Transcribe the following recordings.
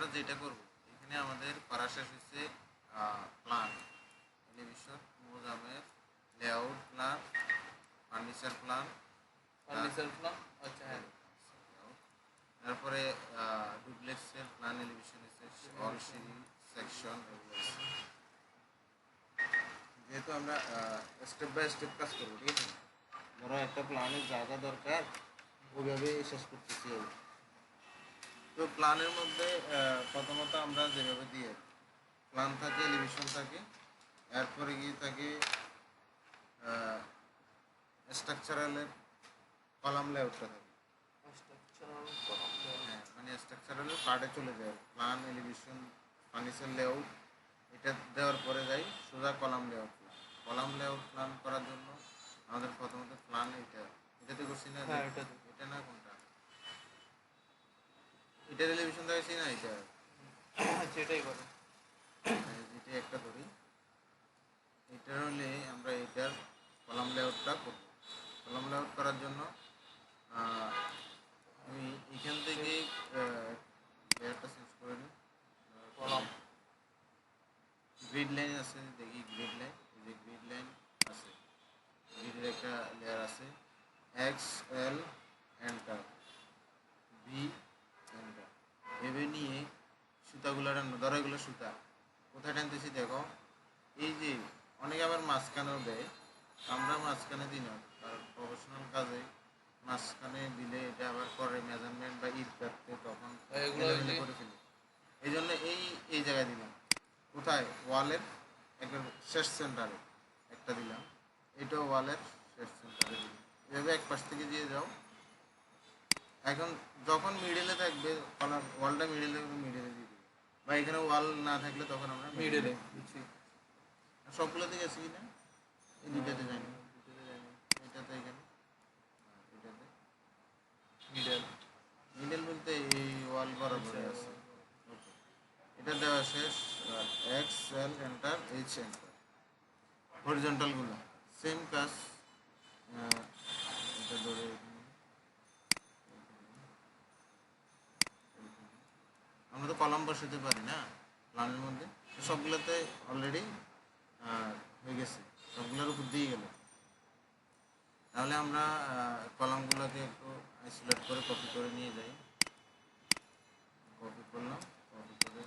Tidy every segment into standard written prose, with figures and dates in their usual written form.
আমরা যেটা করব এখানে আমাদের করা শেষ হচ্ছে প্ল্যান এলিভেশন মোজামের লেআউট প্ল্যান ফার্নিচার প্ল্যান আচ্ছা হ্যাঁ। তারপরে ডুপ্লেক্সের প্ল্যান এলিভেশন অল সিঁড়ি সেকশন এগুলো আছে। যেহেতু আমরা স্টেপ বাই স্টেপ কাজ করবো, ঠিক আছে, ধরো একটা প্ল্যানের জায়গা দরকার ওইভাবে শেষ করতেছি। তো প্ল্যানের মধ্যে প্রথমত আমরা যেভাবে দিয়ে প্ল্যান থাকে, এলিভেশন থাকে, এরপরে গিয়ে থাকে স্ট্রাকচারালের কলাম লেআউটটা থাকে। হ্যাঁ, মানে স্ট্রাকচারালের পার্টে চলে যায় প্ল্যান এলিভেশন ফার্নিচার লেআউট, এটা দেওয়ার পরে যাই সোজা column layout plan. Column layout plan করার জন্য আমাদের প্রথমত প্ল্যান এটাতে করছি না, এটা না কোনটা, এটার এলিভেশন দেখাচ্ছি না, এটা সেটাই করে যেটা একটা ধরি, এটার হলে আমরা এটার কলাম লেআউটটা করব। কলাম লেআউট করার জন্য আমি এখান থেকে লেয়ারটা চেঞ্জ করে নিই। কলাম গ্রিড লাইন আছে, দেখি গ্রিড লাইন, এই যে গ্রিড লাইন আছে, গ্রিডের একটা লেয়ার আছে, x L enter, V enter, ভেবে নিয়ে সুতাগুলো টানো। ধরো এগুলো সুতা কোথায় টানতেছি দেখো, এই যে অনেকে আবার মাঝখানেও দেয়, আমরা মাঝখানে দিই না, কারণ প্রফেশনাল কাজে মাঝখানে দিলে এটা আবার পরে মেজারমেন্ট বা ঈদ কাটতে তখন করে ফেলি। এই জন্য এই জায়গায় দিলাম, কোথায়, ওয়ালের একদম শেষ সেন্টারে একটা দিলাম, এটাও ওয়ালের শেষ সেন্টারে দিলাম। এভাবে এক পাশ থেকে দিয়ে যাও। এখন যখন মিডলে থাকবে ওয়ালটা মিডলে দিয়ে দিবে, বা এখানে ওয়াল না থাকলে তখন আমরা মিডলে সবগুলোতে গেছি কিনা, এই দুইটাতে যাইনি, এটাতে এখানে, এটাতে মিডল বলতে এই ওয়াল বরাবর আছে। এটা দেওয়া শেষ, X L enter, H enter, হরিজন্টালগুলো সেম কাজ। এটা ধরে আমরা তো কলাম বসাতে পারি না প্ল্যানের মধ্যে, সবগুলোতে অলরেডি হয়ে গেছে, সবগুলোর উপর দিয়ে গেল। তাহলে আমরা কলামগুলোকে একটু আইসোলেট করে কপি করে নিয়ে যাই, কপি করলাম, কপি করে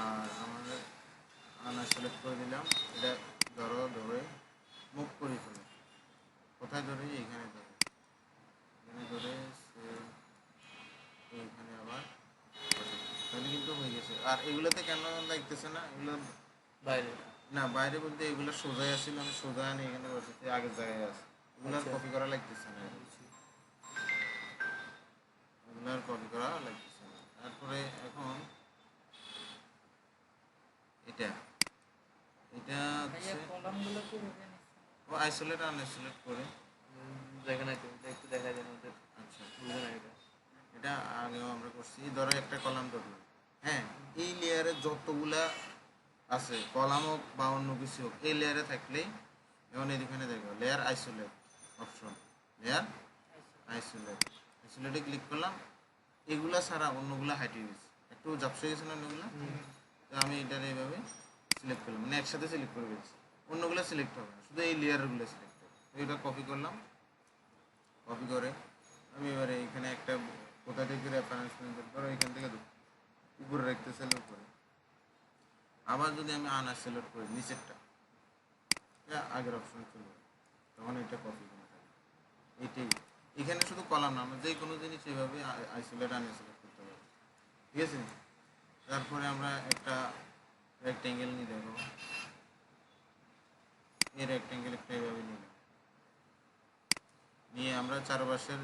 আর আমাদের আনআইসোলেট করে দিলাম। এটা ধরে মুভ করে ফেলো, কোথায় ধরে, এইখানে ধরে, এখানে ধরে এইখানে আবার, তাহলে কিন্তু হয়ে গেছে। আর এগুলোতে কেন লাগতেছে না, এগুলো বাইরে না, বাইরে বলতে এগুলো সোজাই আসছিল, আমি সোজা আনি এখানে বসেছি, আগের জায়গায় আছে, এগুলো আর কপি করা লাগতেছে না, এগুলো আর কপি করা লাগতেছে না। তারপরে এখন এটা ও আইসোলেট আনআইসোলেট করে দেখেন একটু দেখা যায় আমাদের। আচ্ছা, বুঝে না, এটা আগেও আমরা করছি। ধরো একটা কলাম ধরলাম, হ্যাঁ, এই লেয়ারে যতগুলা আছে কলাম হোক বা অন্য কিছু হোক, এই লেয়ারে থাকলেই এখন এখানে দেখো লেয়ার আইসোলেট অপশন, লেয়ার আইসোলেটে ক্লিক করলাম, এগুলা ছাড়া অন্যগুলা হাইটে গেছে, একটু ঝাপসে গেছে না অন্যগুলা, তো আমি এটার এইভাবে সিলেক্ট করলাম, মানে একসাথে সিলেক্ট করে দিচ্ছি, অন্যগুলো সিলেক্ট হবে না, শুধু এই লেয়ারগুলো সিলেক্ট হবে। তো এটা কপি করলাম, কপি করে আমি এবারে এখানে একটা কোথা থেকে রেফারেন্স নিতে পারো, এখান থেকে উপরে রাখতে চাইলে উপরে, আবার যদি আমি আনআইসোলেট করি নিচেরটা, আগের অপশন চলে যাবে, তখন এটা কপি করে থাকবে। এটাই এখানে শুধু কলাম না, আমরা যে কোনো জিনিস এইভাবে আইসোলেট আনআইসোলেট করতে পারি, ঠিক আছে। তারপরে আমরা একটা রেক্টেঙ্গেল নিয়ে দেখো, এই রেক্টেঙ্গেল একটা এইভাবে নিলাম, নিয়ে আমরা চারপাশের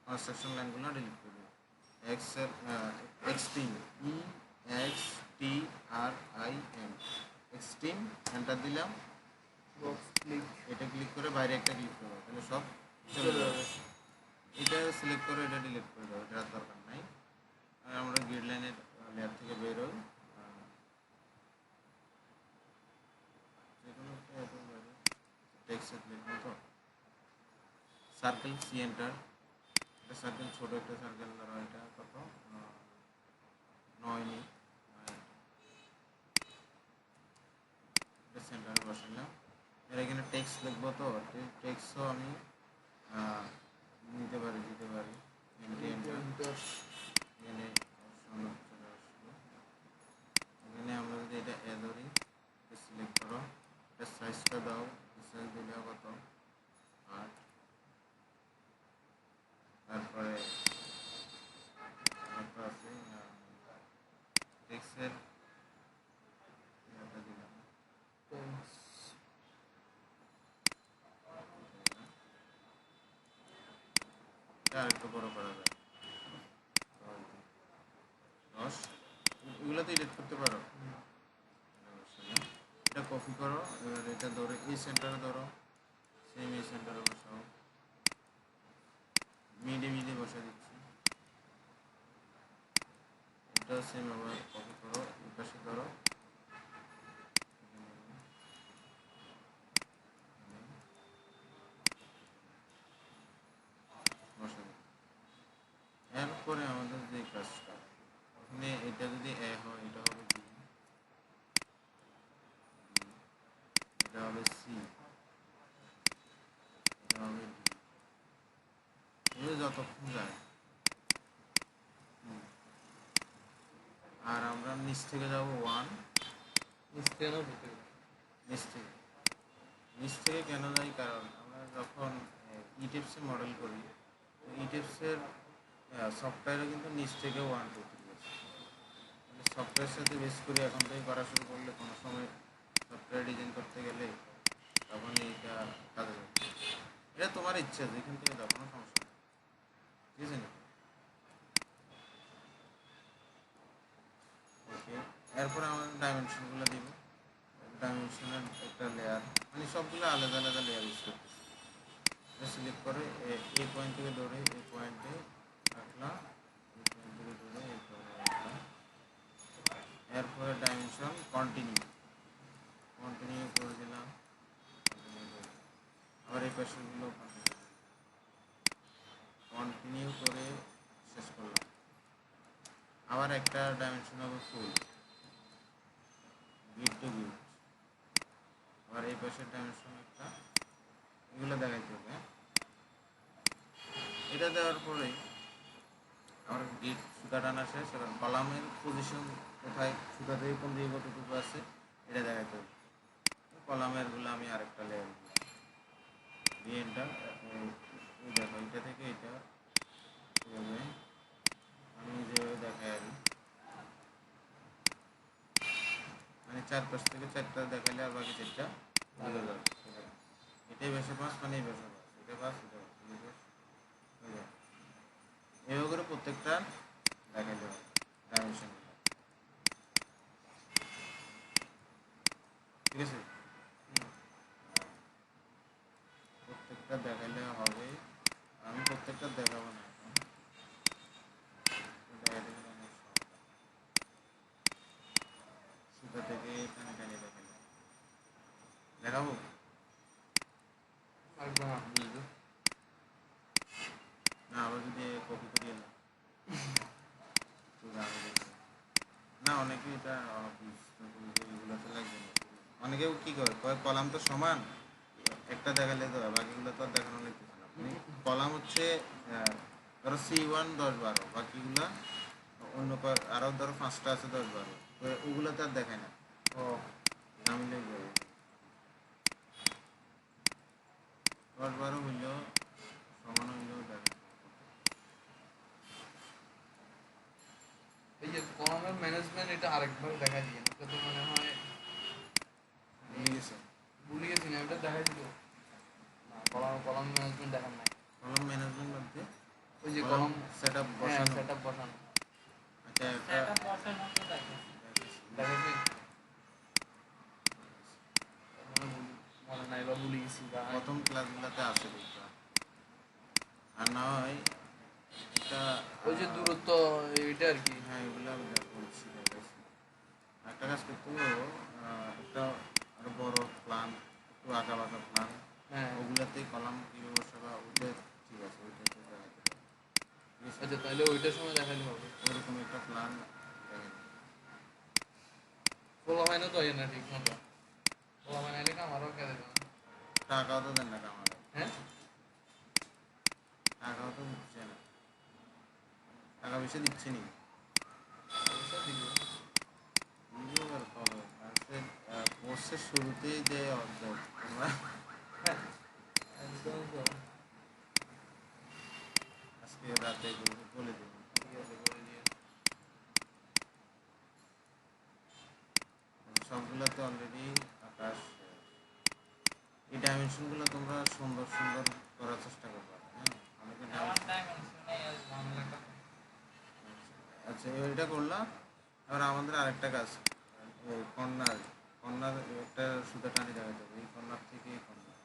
কনস্ট্রাকশন লাইনগুলো ডিলিট করে দেবো। এক্সট্রিম EXTRIM এক্সট্রিম, এন্টার দিলাম, এটা ক্লিক করে বাইরে একটা ক্লিক করবো, তাহলে সব চলে যাবে। এটা সিলেক্ট করে এটা ডিলিট করে দেবো, এটা দরকার নাই। আর আমরা গ্রিড লাইনের লেয়ার থেকে বের হই, যে কোনো টেক্সট মতো সার্কেল, সি এন্টার, একটা সার্কেল, ছোট একটা সার্কেল ধরো, এটা কত 9 নি, এটা সেন্টারে বসাইলাম। এর এখানে টেক্সট লিখবো, তো টেক্সটও আমি নিতে পারি, দিতে পারি। এন্টার, এখানে অপশন চলে আসলো। এখানে আমরা যদি এটা এ ধরি, সিলেক্ট করো, এটা সাইজটা দাও, সাইজ দিলে কত 8, তারপরে একটা আছে টেক্সটের এটা দিলাম, এটা আরেকটু বড় করা যায় 10, এগুলো তো এডিট করতে পারো। এটা কপি করো, এবার এটা ধরো এই সেন্টারে ধরো, সেম এই সেন্টারে বসাও, মিডে বসা দিচ্ছি। এটা সেম আবার কপি করো, এই পাশে ধরো, বসা দিচ্ছি। এরপরে আমাদের যে কাজটা, এখানে এটা যদি এ হয়, এটা হবে বি, এটা হবে সি, এটা হবে ডি, এগুলো যতক্ষণ যায়। আর আমরা নিচ থেকে যাব 1, নিচ থেকে না উপর থেকে? নিচ থেকে কেন যাই, কারণ আমরা যখন ইটেপসে মডেল করি, ইটেপসের সফটওয়্যারও কিন্তু নিচ থেকে 1 2 3 আছে। সফটওয়্যারের সাথে বেস করে এখন থেকে করা শুরু করলে কোনো সময় সফটওয়্যার ডিজাইন করতে গেলে তখন এইটা কাজে লাগবে। এটা তোমার ইচ্ছা, যেখান থেকে যাও, কোনো সমস্যা নেই, ঠিক আছে না? ওকে, এরপরে আমাদের ডাইমেনশনগুলো দিব। ডাইমেনশনের একটা লেয়ার, মানে সবগুলো আলাদা আলাদা লেয়ার ইউজ করতেছি। সিলেক্ট করে এই পয়েন্ট থেকে ধরে এই পয়েন্টে রাখলাম, এই পয়েন্ট থেকে ধরে এই পয়েন্টে রাখলাম। এরপরে ডাইমেনশন কন্টিনিউ করে দিলাম, আবার এই পাশেগুলো কন্টিনিউ করে শেষ করলাম। আবার একটা ডাইমেনশন হবে ফুল, গিট টু গিট, আবার এই পাশের ডাইমেনশন একটা, এগুলো দেখাইতে হবে। এটা দেওয়ার পরেই আমার গিট সুতা টানা শেষ। এবার কলামের পজিশন কোথায়, সুতা থেকে কোন দিকে কতটুকু আছে এটা দেখাইতে হবে। কলামেরগুলো আমি আরেকটা লেয়ার দিয়ে এটা দেখো, এটা থেকে এটা এভাবে আমি যেভাবে দেখাই আর মানে চারপাশ থেকে চারটা দেখাইলে আর বাকি চারটা বোঝা যাবে। এটাই বেশি পাস, মানে এই বেশি পাস, এটা পাস, এটা এভাবে করে প্রত্যেকটা দেখাইতে হবে ডাইমেনশন, ঠিক আছে? প্রত্যেকটা দেখাইলে হবে, আমি প্রত্যেকটা দেখাবো না এখন, দেখাইতে গেলে অনেক সুতা থেকে টানে টানে দেখাবো। একদম বুঝলো না, আবার যদি কপি করিয়ে না না, অনেকে এটা এগুলোতে লাগবে না। অনেকেও কি করে, কলাম তো সমান, একটা দেখালে তো বাকিগুলো তো আর দেখানো লাগতেছে না। কলাম হচ্ছে ধরো C1 10 12, বাকিগুলা অন্য আরও ধরো 5টা আছে 10 12, তো ওগুলো তো আর দেখায় না। ও আমি লিখবো 10 12 হইলেও সমান হইলেও দেখায়। এই যে কলামের ম্যানেজমেন্ট, এটা আরেকবার দেখা দিয়ে না তো মনে হয় ভুলে গেছে। ভুলে গেছি না, এটা দেখাই দিল না। কলাম ম্যানেজমেন্ট দেখার নাই। কলাম ম্যানেজমেন্ট বলতে ওই যে কলাম সেট আপ হ্যাঁ, বসানো। সেট আপ বসানো আচ্ছা, একটা দেখাইছি, মনে নাই বা ভুলে গেছি বা প্রথম ক্লাসগুলোতে আছে দেখবা, আর না হয় এটা ওই যে দূরত্ব এটা আর কি। হ্যাঁ, এগুলো আমি বলছি দেখাইছি। একটা কাজ করতে হবে, একটা আরো বড় প্ল্যান, একটু আঁকা বাঁকা প্ল্যান, হ্যাঁ ওগুলাতেই কলাম কীভাবে বসাবা ওইটা ঠিক আছে, ওইটা তো দেখাতে পারবো। আচ্ছা তাহলে ওইটার সময় দেখালে হবে। ওরকম একটা প্ল্যান পোলা হয় না তো হয় না ঠিক মতো। পোলা হয় নাহলে আমারও কে দেবে না। টাকাও তো দেন না কামারে, হ্যাঁ টাকাও তো দিচ্ছে না, টাকা পয়সা দিচ্ছে নি পয়সা দিবে। বুঝতে পার কবে আসলে কোর্সের শুরুতেই যে অর্ধেক তোমরা হ্যাঁ একদম তো। আজকে রাতে বলে দেবো। ঠিক আছে করে দিয়ে। সবগুলোতে অলরেডি আকাশ এই ডাইমেনশনগুলো তোমরা সুন্দর সুন্দর করার চেষ্টা করবে, হ্যাঁ অনেকে আমার dimension- টাইম আছে নেই আজ ঝামেলাটা। আচ্ছা এটা করলাম। এবার আমাদের আরেকটা কাজ, এই কর্নার কর্নার একটা সুতা টানি দেখাতে হবে, এই কর্নার থেকে এই কর্নার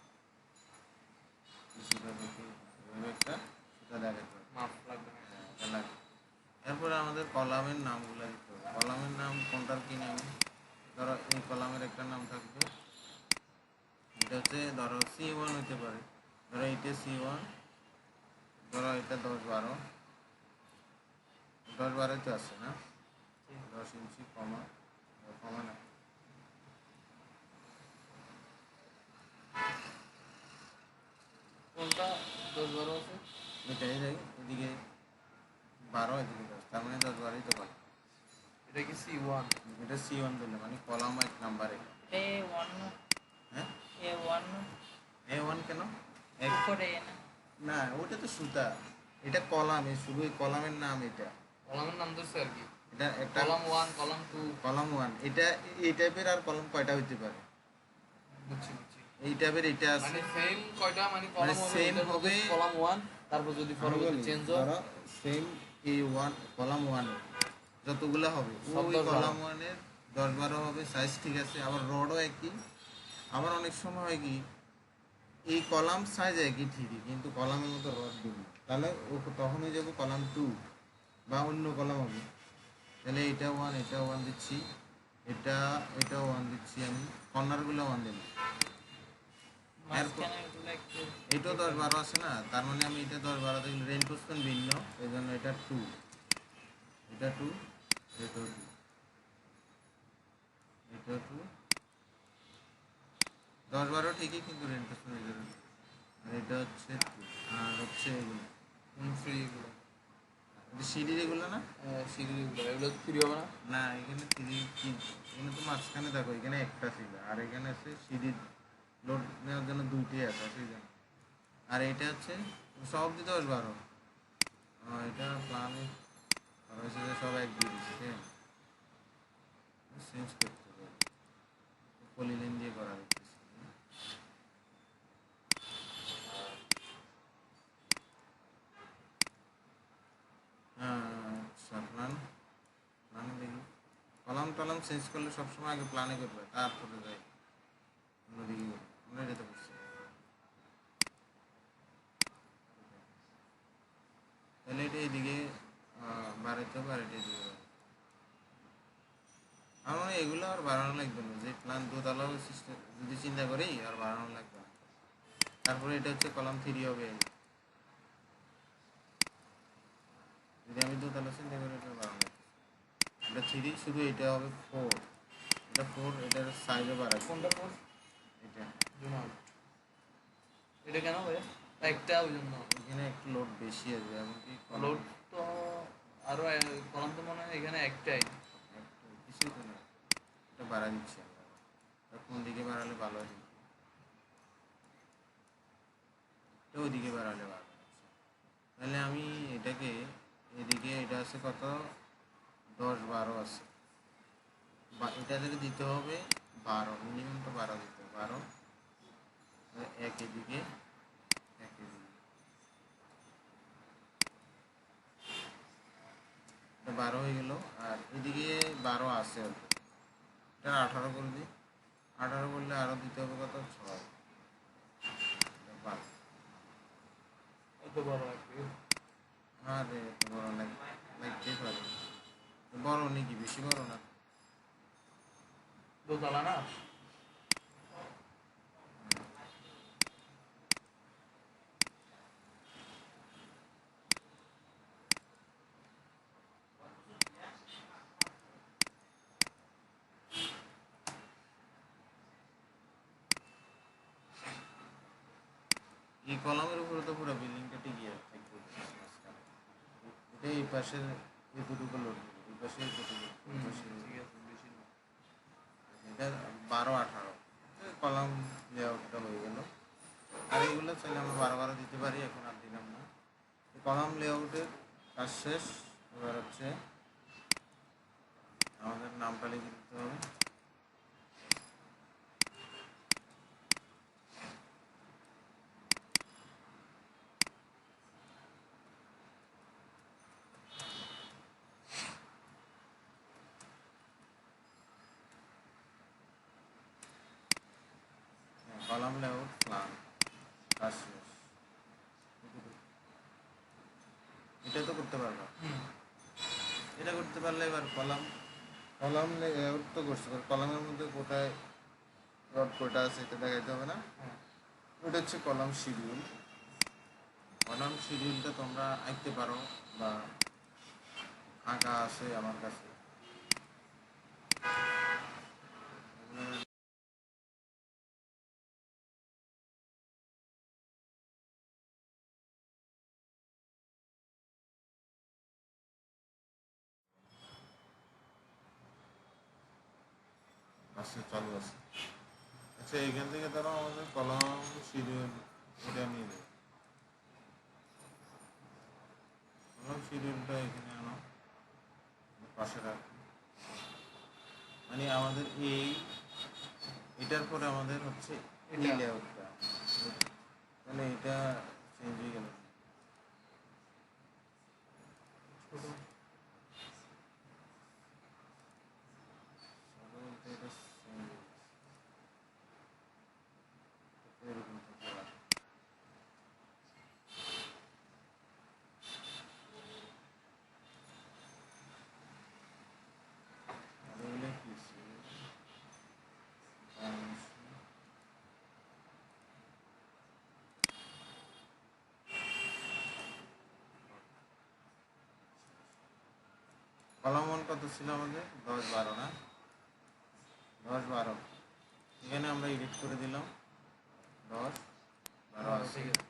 এই সুতা থেকে এভাবে একটা সুতা দেখাতে হবে। মাপ লাগবে না। হ্যাঁ, এটা লাগবে। এরপরে আমাদের কলামের নামগুলো দিতে হবে, কলামের নাম কোনটার কি নাম। ধরো এই কলামের একটা নাম থাকবে, এটা হচ্ছে ধরো C1 হতে পারে, ধরো এইটা C1, ধরো এটা 10-12, 10-12 তো আছে না, 10 ইঞ্চি কমা, কমা না কোনটা 10-12 আছে? এটাই যাই, এদিকে 12 এদিকে 10, তার মানে 10-12ই তো পারে। এটা কি C1? এটা C1 দিলে মানে কলাম এক নাম্বার এটা। A1 হ্যাঁ A1 A1 কেন এক, উপরে না না ওটা তো সুতা, এটা কলাম, এই শুধু এই কলামের নাম এটা, কলামের নাম ধরছে আর কি। এটা একটা কলাম 1 কলাম 2 কলাম 1, এটা এই টাইপের আর কলাম কয়টা হইতে পারে, বুঝছি বুঝছি। এই টাইপের এটা আছে। মানে সেম কয়টা মানে কলাম হবে same ওটার মধ্যে হবে। কলাম 1 তারপর যদি পরবর্তী চেঞ্জ হয় ধরো সেম A1 কলাম 1 যতগুলো হবে সব ওই 10-12 কলাম 1 এর 10-12 হবে সাইজ, ঠিক আছে। আবার রডও একই, আবার অনেক সময় হয় কি এই কলাম সাইজ একই ঠিকই কিন্তু কলামের মতো রড ভিন্ন, তাহলে ও তখন হয়ে যাবে কলাম 2 বা অন্য কলাম হবে। তাহলে এটা 1 এটা 1 দিচ্ছি, এটাও 1 দিচ্ছি, আমি কর্নারগুলো 1 দিলাম। মাঝখানে ওগুলো একটু এটাও 10-12 আছে না, তার মানে আমি এটা 10-12 দেখলে রেইনফোর্সমেন্ট ভিন্ন, এই জন্য এটা 2, এটা 2, এটাও 2, এটাও 2, 10-12 ঠিকই কিন্তু রেইনফোর্সমেন্ট এই জন্য 2। আর এটা হচ্ছে 2, আর হচ্ছে এগুলো ফ্রি এগুলো এটা সিঁড়ির এগুলো না, সিঁড়ি এগুলো ফ্রি হবে না? না এখানে 3 কি, এখানে তো মাঝখানে দেখো এখানে একটা ছিল আর এখানে আছে সিঁড়ি লোড নেওয়ার জন্য 2টি আছে সেই জন্য। আর এটা হচ্ছে সব দিতে 10-12, এটা প্ল্যানে করা হয়েছে যে সব এক দিয়ে দিচ্ছে, ঠিক আছে চেঞ্জ করতে হবে, পলিলিন দিয়ে করা হচ্ছে। আচ্ছা প্ল্যানে দেখি কলাম টলাম চেঞ্জ করলে সবসময় আগে প্ল্যানে করবে তারপরে যাই অন্যদিকে করবে, আমরা যেতে পারছি। তাহলে এটা এদিকে বাড়াইতে হবে আর এটা এদিকে বাড়াইতে হবে। আমার মনে হয় এগুলো আর বাড়ানো লাগবে না, যে প্ল্যান দোতলা সিস্টেম যদি চিন্তা করি আর বাড়ানো লাগবে না। তারপরে এটা হচ্ছে কলাম 3 হবে, যদি আমি দোতলা চিন্তা করি এটা বাড়ানো লাগবে, এটা 3 শুধু এটা হবে 4, এটা 4, এটার সাইজও বাড়াবে কোনটা কোন এটা। জুমার এটা কেন ভাই একটা ওই জন্য এখানে একটু লোড বেশি আছে এমনকি লোড তো আরো কলাম তো মনে হয় এখানে একটাই। কিছুই তো না, এটা বাড়া দিচ্ছি আমরা, এটা কোন দিকে বাড়ালে ভালো হয়, এটা ওইদিকে বাড়ালে ভালো হয়। তাহলে আমি এটাকে এদিকে এটা আছে কত 10-12 আছে, বা এটা থেকে দিতে হবে 12, মিনিমাম তো 12 দিতে হবে, 12 এক এদিকে এক এদিকে, এটা 12 হয়ে গেল। আর এদিকে 12 আছে অল্প, এটা 18 করে দিই, 18 করলে আরও দিতে হবে কত 6, 5। এত বড় একটু আরে এত বড় লাগতেই পারে, বড় নাকি বেশি বড় না, দোতলা না এই পাশে এতটুকু লোড দেবে, এই পাশে এতটুকু, এই পাশে ঠিক আছে, বেশি না। এটা 12-18 কলাম লেআউটটা হয়ে গেল। আর এইগুলো চাইলে আমরা 12 দিতে পারি, এখন আর দিলাম না। কলাম লেআউটের কাজ শেষ। এবার হচ্ছে আমাদের নামটা লিখে দিতে হবে। কলাম লেআউট প্ল্যান কাজ শেষ। এটা তো করতে পারবা, এটা করতে পারলে এবার কলাম লেআউট তো করতে পারো। কলামের মধ্যে কোথায় রড কোটা আছে এটা দেখাইতে হবে না। ওটা হচ্ছে কলাম শিডিউল। কলাম শিডিউলটা তোমরা আঁকতে পারো বা আঁকা আছে আমার কাছে। আচ্ছা চালু আছে। আচ্ছা এখান থেকে ধরো আমাদের কলাম শিডিউল এটা নিয়ে যাবে। কলাম শিডিউলটা এখানে আনো, পাশে রাখো। মানে আমাদের এটার পরে আমাদের হচ্ছে এই এটা। লেআউটটা, তাহলে এটা চেঞ্জ হয়ে গেল। ছোট। বলতে এটা change হয়ে গেছে। এরকম থাকতে পারে। আর এগুলো কি ছিল? কলাম ওয়ান কত ছিল আমাদের? 10-12 না? 10-12 এখানে আমরা এডিট করে দিলাম। 10-12 আছে। ঠিক আছে।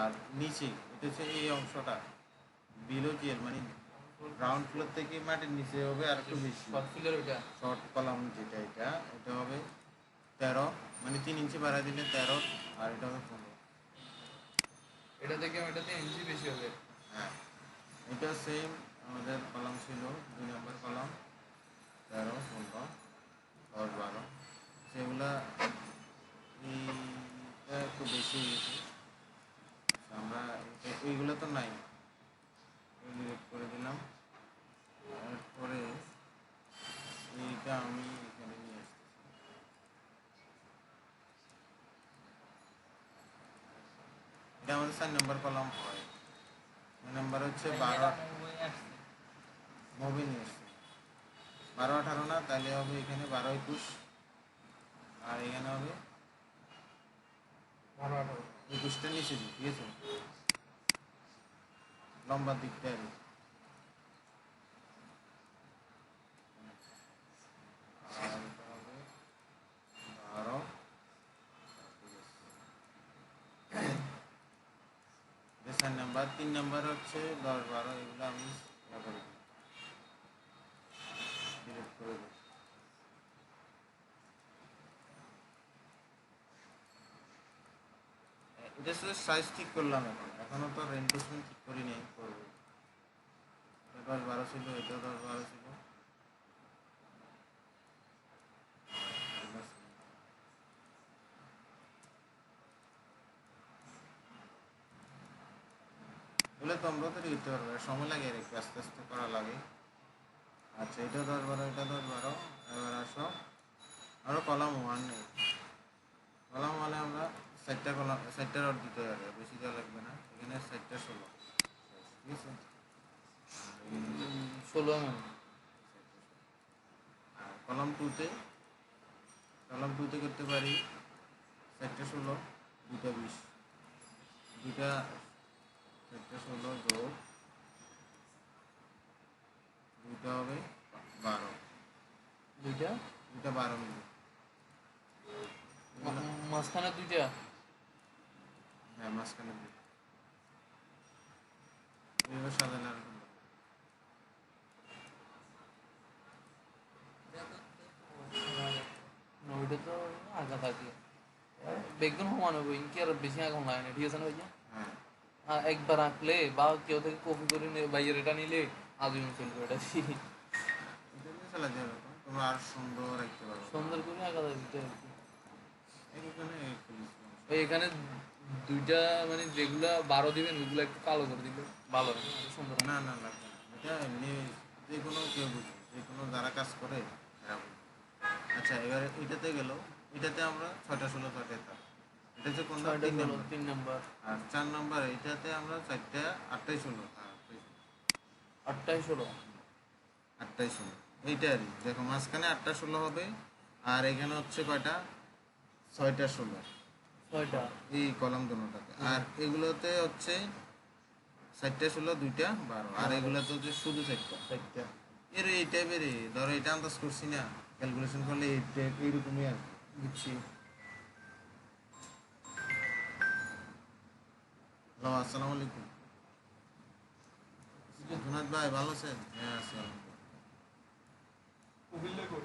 আর নিচে এটা হচ্ছে এই অংশটা বিলো জিএল, মানে গ্রাউন্ড ফ্লোর থেকে মাটির নিচে হবে আর একটু বেশি। শর্ট ফিলের ওইটা। শর্ট কলাম যেটা এটা হবে 13, মানে 3 ইঞ্চি বাড়াই দিলে 13, আর এটা হবে 15। এটা থেকে ওইটাতে ইঞ্চি বেশি হবে। হ্যাঁ, এটা সেম আমাদের কলাম ছিল 2 নম্বর কলাম 13, 15, 10-12 সেগুলা এইটা একটু বেশি গেছে। আমরা এইগুলো তো নাই, ডিলিট করে দিলাম। তারপরে এইটা আমি এখানে নিয়ে আসতেছি। এটা আমাদের 4 নম্বর কলাম হয়। 4 নম্বর হচ্ছে 12 মুভি নিয়ে আসছে। 12-18 না, তাহলে হবে এখানে 12-21, আর এখানে হবে 12-18। 21টা নিচে দিই, ঠিক আছে, লম্বার দিকটা আর কি। আর এটা হবে 12, ঠিক আছে। 4 নাম্বার। 3 নাম্বার হচ্ছে 10-12, এগুলো আমি ইয়া করে দিই, ডিলিট করে দিই। এটা শুধু সাইজ ঠিক করলাম, এখনো তো রেনফোর্সমেন্ট ঠিক করি নেই, করবো। এটা 10-12 ছিল, এটা 10-12 ছিল। এগুলো তোমরা তো দিতে পারবে, সময় লাগে আর একটু, আস্তে আস্তে করা লাগে। আচ্ছা এটা 10-12, এটা 10-12। এবার আসো আরও কলাম ওয়ান নেই। কলাম ওয়ানে আমরা 4টা কলাম, 4টা রড দিতে হবে, বেশি দেওয়া লাগবে না। এখানে 4টা 16, ঠিক আছে। 16 mm। আর কলাম টুতে করতে পারি 4টা 16, 2টা 20, 2টা 4টা 16 যোগ 2টা হবে 12, দুইটা 12 মিলি। মাঝখানে দুইটা। হ্যাঁ, মাঝখানে 2। এবার সাজালে আর বেগুন সমান হবে ইনকি আর বেশি আগুন লাগে না, ঠিক আছে না ভাইয়া? হ্যাঁ আর একবার আঁকলে বা কেউ থেকে কপি করে ভাইয়ের এটা নিলে আজীবন চলবে এটা দিয়ে। এটা দিয়ে চালা যাবে, তোমরা আর সুন্দর রাখতে পারবে। সুন্দর করে আঁকা যায় দিতে আর কি। এখানে খুলেছিলাম। ওই এখানে দুইটা মানে যেগুলা 12 দিবেন ওইগুলো একটু কালো করে দিলে ভালো হয়, আরো সুন্দর হয়। না না লাগবে না। এটা এমনি যে কোনো কেউ বুঝবে, যে কোনো যারা কাজ করে এরা বুঝবে। আচ্ছা এবার এটাতে গেল, এটাতে আমরা 6টা 16 ছয়টা থাক। এটা হচ্ছে কোনটা? 6টা 3 ষোলো নম্বর। 3 নাম্বার। আর 4 নম্বর এটাতে আমরা 4টা 8টাই 16। হ্যাঁ 8টায় 16। 8টাই 16 এইটারই দেখো মাঝখানে 8টা 16 হবে। আর এখানে হচ্ছে কয়টা? 6টা 16 6টা। এই কলাম দুটোটাতে। আর এগুলোতে হচ্ছে 4টা 16 2টা 12। আর এগুলোতে হচ্ছে শুধু 4টা। 4টা। এর এই টাইপেরই ধরো, এটা আন্দাজ করছি না, ক্যালকুলেশন করলে এই টাইপ এইরকমই আসবে। বুঝছি। হ্যালো আসসালামু আলাইকুম। জুনাদ ভাই ভালো আছেন? হ্যাঁ আছি। কুবিল্লা কই?